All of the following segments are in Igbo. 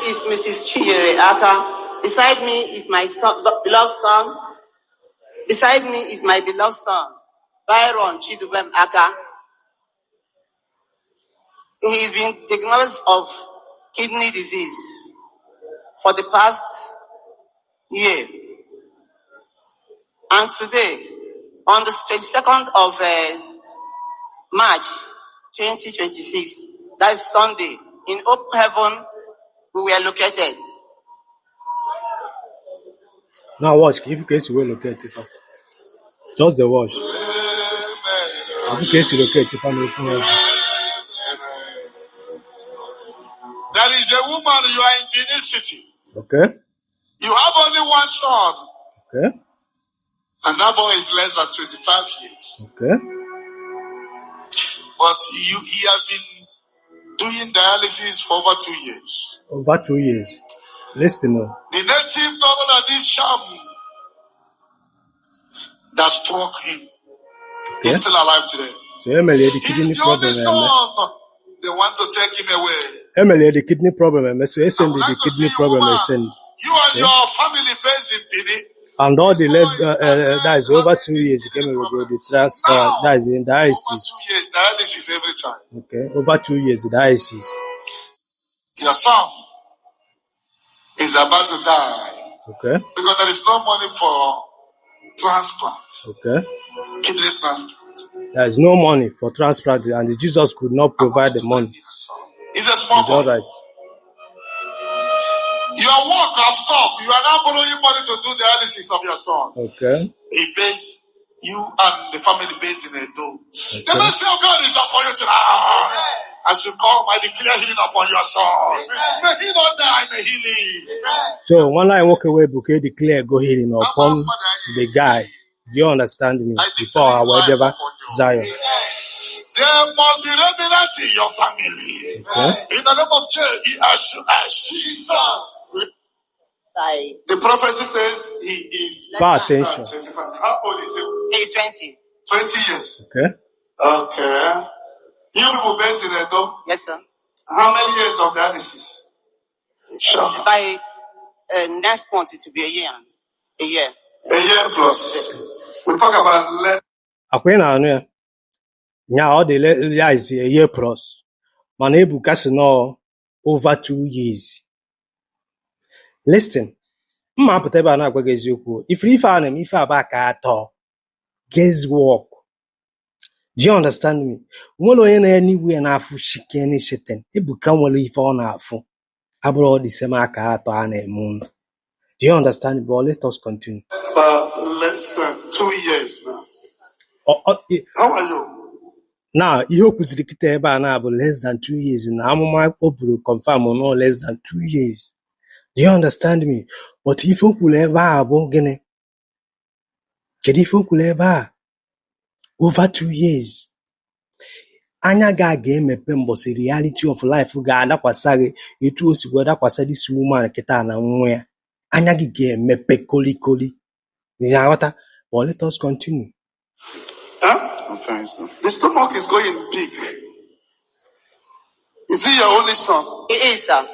is Mrs. Chinyere Aka. Beside me is my beloved son. Beside me is my beloved son, Byron Chidubem Aka. He's been diagnosed of kidney disease for the past year. And today, on the 22nd of March 2026, that is Sunday, in open heaven, we were located. Now watch, if you case you will locate it. Just the watch. If you case you locate it, I'm open heaven. There is a woman, you are in Benin City. Okay. You have only one son. Okay. And that boy is less than 25 years. Okay. But he has been doing dialysis for over 2 years. Over 2 years. Listen. The native doctor that did sham that struck him is still alive today. So Emily, the He's kidney the problem. only son. They want to take him away. Emily, the kidney problem. So I send the kidney problem. I send. You and your family based in Benin. And all the less that is over 2 years. He came with the transfer. That is in dialysis. Over 2 years, dialysis every time. Okay, over 2 years dialysis. Your son is about to die. Okay. Because there is no money for transplant. Okay. Kidney transplant. There is no money for transplant, and Jesus could not provide the money. It's a small boy. All right. Your work has stopped. You are now borrowing money to do the dialysis of your son. Okay. He pays you and the family based in a door. Okay. The mercy of God is upon you tonight. As you come, I declare healing upon your son. May he not die, may he live. So when I walk away, Bouquet declare go healing upon the guy. Do you understand me? Before our whatever Zion. There must be remnants in your family. Okay. In the name of Jesus. The prophecy says he is. Pay attention. 25. How old is he? He is 20. 20 years. Okay. Okay. You people based in Edo? Yes, sir. How many years of dialysis? Sure. By next month it will be a year. A year. A year plus. We talk about less. Yeah, all the is a year plus. Man, ebuka no over 2 years. Listen, mma pụta ebe a na-agwa gị eziokwu. Ife a na-eme ife aba ka atọ. Guess work. Do you understand me? Nwere onye na anywhere na-afụ shikeni shiten. Ebuka nwere ife ọ na-afụ. Abụrụ ọ dị same aka atọ a na-eme unu. Do you understand me? But let us continue. Less than 2 years now. How are you? Now, ihe o kwuziri kịta ebe a na-abụ less than 2 years. Na amụma o buru confirm no less than 2 years. Do you understand me? But if o kwuru ebe a bụ gịnị? Kedu ife o kwuru ebe a? Over 2 years. Anya ga-emepe mbọsị reality of life ga-adakwasa gị etu o si dakwasa this woman kịta na nwa ya. Anya gị ga-emepe kolikoli. But let us continue. I'm fine, sir. The stomach is going big. Is he your only son? It is, sir.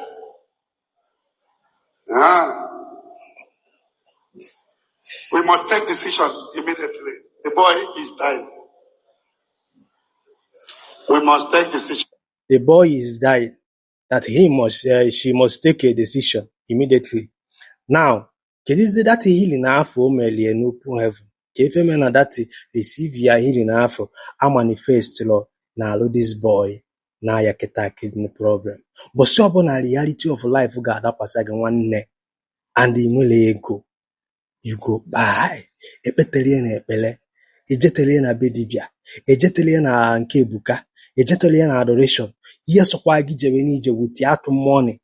We must take decision immediately. The boy is dying. We must take decision. The boy is dying. That she must take a decision immediately. Now, kedizi that healing afọ melie n'open heaven. Kefe me na that receive ya healing afọ a manifest lo na alụ this boy na ya keta kidney problem. But so ọbụna reality of life ga-adakwasa gị nwanne and nwere ego. You go buy. Ekpetelie na ekpele. Ejetelie na bedibia. Ejetelie na nke ebuka. Ejetelie na adoration. Ihe sokwa gị jebe n'ije with atụ money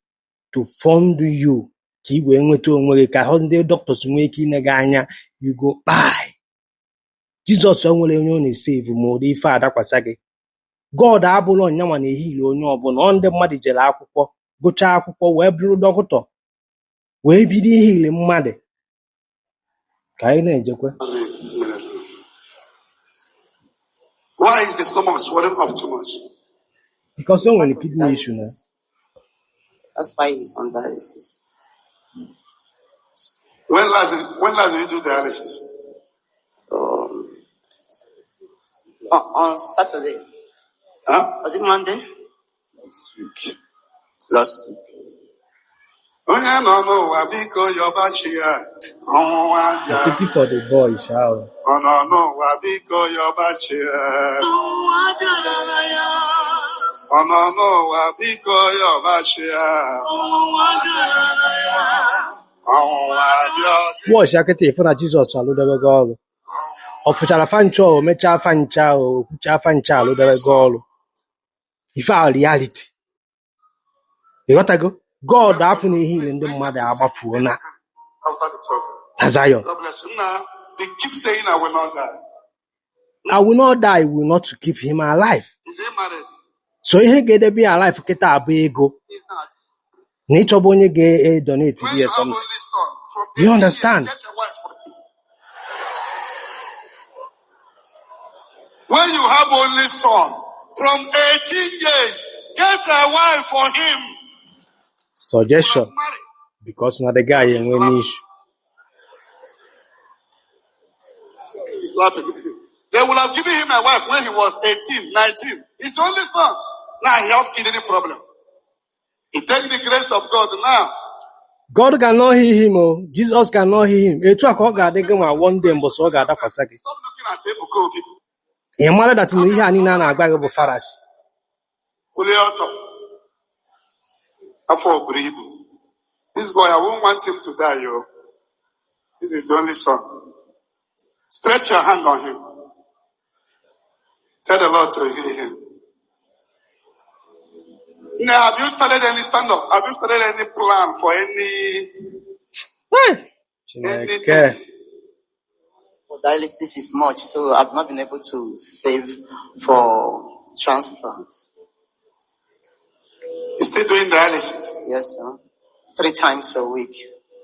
to fund you. Ka i wee nweta onwe gị ka ndị doctors nwee ike ine gị anya. You go buy. Jesus nwere onye ọ na-esave ma ụdị ife adakwasa gị. God abụrụ onyanwa na-ehili onye ọbụla. Ọ ndị mmadụ jere akwụkwọ gụchaa akwụkwọ wee bụrụ dọkịta wee bido ihili mmadụ. Ka anyị na-ejekwe. Why is the stomach swelling up too much? Because someone with kidney issue now. That's why he's on dialysis. When last did you do dialysis? On Saturday. Huh? Was it Monday? Last week. Onye nọ n'ụwa biko yọbachi ya ọnwụnwa bịa. Pity for the boy, shall. Ọ nọ n'ụwa biko yọbachi ya. Ọ nọ n'ụwa biko yọbachi ya. Ọnwụnwa bịa. Watch akete ifu na Jesus alụdebe gị ọrụ. Ọ fụchara fancha o mechaa fancha o kwuchaa fancha alụdebe gị ọrụ. Ife a reality. Ịghọtago? God afụ na ihe ile ndị mmadụ agbafuo na Zion. God bless you. Now, they keep saying I will not die. I will not die, will not to keep him alive. Is he married? So ihe ga-edebe ya alive kịta abụ ego. He's not. Na ịchọba onye ga-donate When gị you have something. only son, from Do you 18 understand? years, get a wife for him. When you have only son, from 18 years, get a wife for him. Suggestion. Marry. Because na the guy enwe n'issue. He's laughing. They would have given him a wife when he was 18, 19. He's the only son. Now he has kidney problem. He takes the grace of God now. God cannot heal him, oh. Jesus cannot heal him. Etu a ka ọ ga-adị gị ma one day mbọsị ọ ga-adakwasa gị. Stop looking at ebuka. Ị mara that na ihe a niile a na-agba gị bụ Pharisee. This boy, I won't want him to die, yo. This is the only son. Stretch your hand on him. Tell the Lord to heal him. Now, have you started any stand-up? Have you started any plan for anything? For dialysis is much, so I've not been able to save for transplants. You're still doing dialysis? Yes, sir. 3 times a week.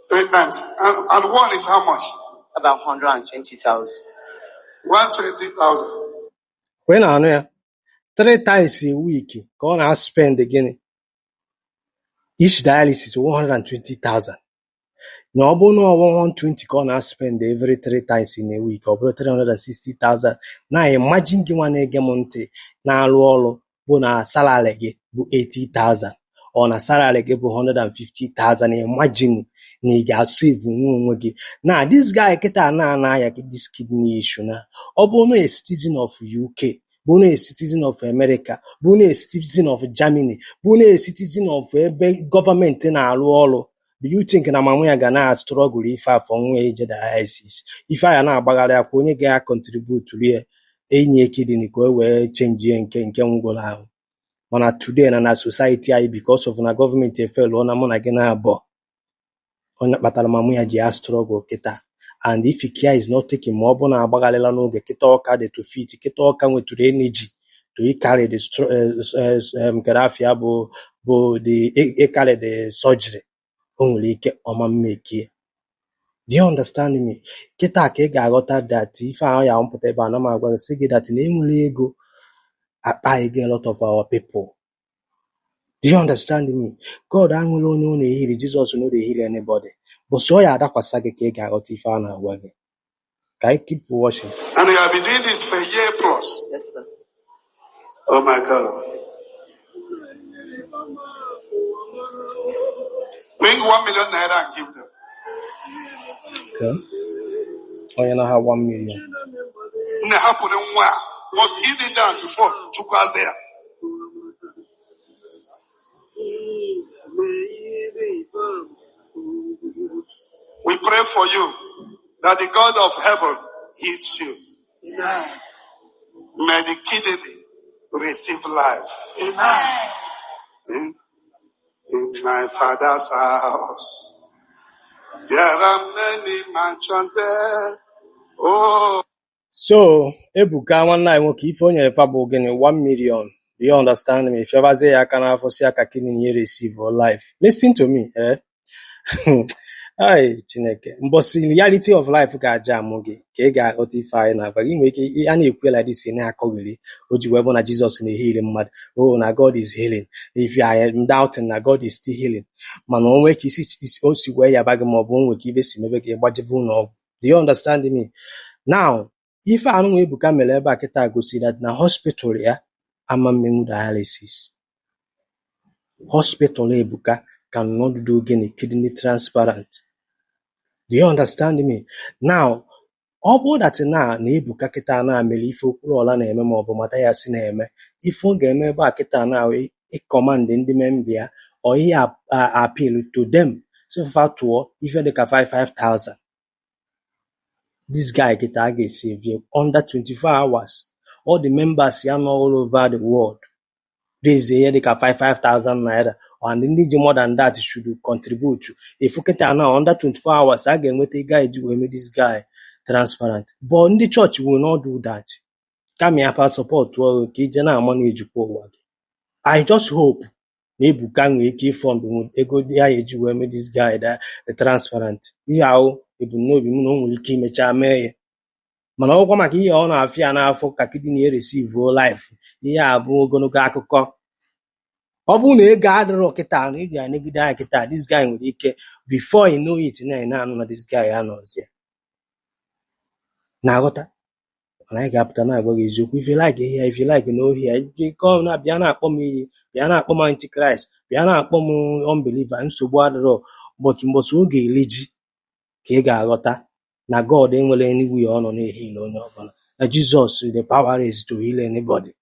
3 times. And one is how much? About 120,000. 120,000. When I know 3 times a week, ka ọ na-spend gịnị? Each dialysis 120,000. Na ọ bụrụ na 120 ka ọ na-spend every 3 times in a week, ọ bụrụ 360,000. Na imagine gị nwa na-ege m ntị na-arụ ọrụ bụ na salary gị bụ 80,000 ọ na salary gị bụ 150,000. Imagine na ị ga-asave onwe gị. Na this guy kịta na-aya this kidney issue na ọ bụ na a citizen of UK, bụ na a citizen of America, bụ na a citizen of Germany, bụ na a citizen of ebe gọọmenti na-arụ ọrụ. Do you think na mama ya ga na-struggle ife afọ nwa eje dialysis? Ife a na-agbagharị akwa onye ga-contribute rie enye kidney ka o wee change nke ngwụrụ ahụ. Mana today na society anyị because of na gọọmenti efelu na mụ na gị na-abọ onye kpatara mama ya ji ya struggle kịta. And if care is not taken ma ọ bụ na agbagharịla n'oge kịta ọka dị to fit, kịta ọka nwetụrụ energy to carry the kerafia bụ the carry the surgery. O nwere ike ọma mmeke. Do you understand me? Kịta ka ị ga-aghọta that ife ahụ ya mpụta ebe a na m agwa gị sị gị that na enwere ego akpa a lot of our people. Do you understand me? God anwụrụ onye ọ na-ehiri, Jesus no dey heal anybody. But so ya adakwasa gị ka ị ga-aghọta ife a na-agwa gị. Ka I keep watching. And we have been doing this for a year plus. Yes, sir. Oh my God. Bring 1 million naira and give them. Okay. Oh, you know how 1 million. Was easy down before Chukwazea. We pray for you that the God of heaven heals you. Amen. May the kidney receive life. Amen. In my Father's house, there are many mansions there. Oh. So, ebuka nwanne anyị nwoke ife o nyere fa bụ gịnị 1 million. Do you understand me? If you ever say I can afford see a kidney receive or life. Listen to me, Ai Chineke mbọsị reality of life ga-aja amụ gị ka ị ga-aghọta ife anyị na-agwa gị. Nwere ike a na-ekwu like this na-akọghịrị o ji wee bụ na Jizọs na-ehili mmadụ, oh na God is healing, if you are doubting na God is still healing, mana o nwee ka o si wee yaba gị maọbụ o nwee ka ibe si mebe gị gbajebe ụlọọgwụ. Do you understand me? Now ife anụnwa Ebuka mere ebe a kịta gosi that na hospital ya ama mmenwu dialysis. Hospital Ebuka cannot do gịnị kidney transplant. Do you understand me? Now ọ bụrụ that na Ebuka kịta na mere ife Okwuluọla na-eme maọbụ Mathias na-eme, ife ọ ga-eme ebe a kịta na ịkọmand ndị memba ya or ihe appeal to them sifa tụọ ife dịka 5,000. This guy kịta a ga-esave under 24 hours. All the members ya nọ all over the world raise ihe dịka 5,000 naira, and ndị ji more than that should contribute. If kịta na under 24 hours a ga-enweta ego eji wee mee this guy transparent, but ndị church will not do that. Kama ya fa support ka ije na-ama na ejikwa ụwa gị. I just hope na Ebuka nwee ike ịfọnd ego dị ya eji wee mee this guy transparent. Ihe ahụ ebumnobi m na o nwere ike imecha mee ya, mana ọgwụkwa maka ihe ọ na-afịa n'afọ ka kidney receive life. Ihe a bụ ogologo akụkọ. Ọ bụrụ na ego adịrọ kịta na ị ga-anegide anya kịta, this guy nwere ike before you know it na-anụ na this guy anọzie na-aghọta. Mana anyị ga-apụta na-agwa gị eziokwu. If you like ihe, if you like na ohi ya, na bịa na-akpọ m iyi, bịa na-akpọ m antichrist, bịa na-akpọ m unbeliever, nsogbu adịrọ. But mbọsị oge eleji ka ị ga-aghọta na God enwere anywhere ọ nọ na-ehile onye ọbụla, na Jesus the power is to heal anybody.